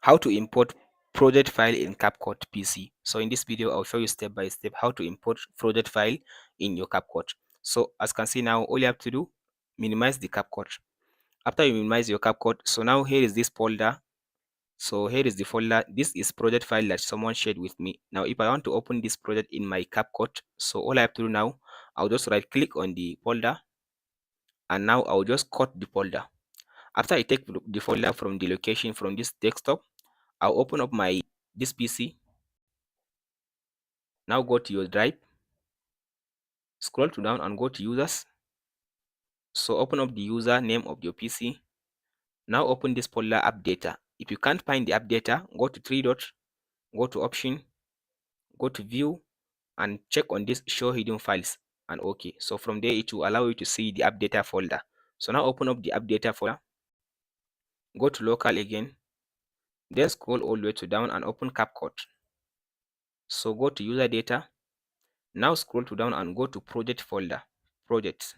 how to import project file in Capcut PC. So in this video, I'll show you step by step how to import project file in your Capcut. So as you can see now, all you have to do, minimize the Capcut. After you minimize your Capcut, so now here is this folder. So here is the folder. This is project file that someone shared with me. Now if I want to open this project in my Capcut, so all I have to do now, I'll just right click on the folder, and now I'll just cut the folder. After I take the folder from the location from this desktop, I'll open up this PC. Now go to your drive, scroll to down and go to users. So open up the user name of your PC. Now open this folder app data. If you can't find the app data, go to three dots, go to option, go to view, and check on this show hidden files and okay. So from there it will allow you to see the app data folder. So now open up the app data folder, go to local again, then scroll all the way to down and open Capcut. So go to user data. Now scroll to down and go to project folder, projects.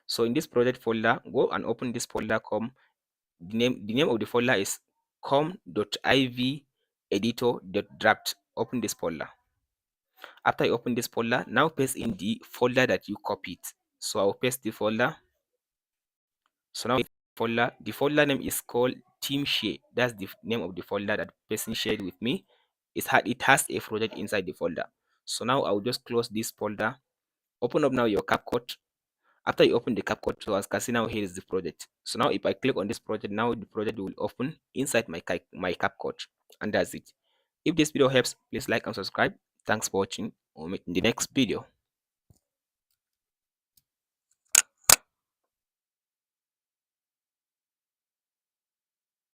So in this project folder, go and open this folder. The name of the folder is com.iveditor.draft. Open this folder. After you open this folder, now paste in the folder that you copied. So I'll paste the folder. So now the folder name is called team share. That's the name of the folder that person shared with me. It has a project inside the folder. So now I'll just close this folder. Open up now your Capcut. After you open the Capcut, so as you can see now, here is the project. So now if I click on this project, now the project will open inside my Capcut, and that's it. If this video helps, please like and subscribe. Thanks for watching. We'll meet in the next video.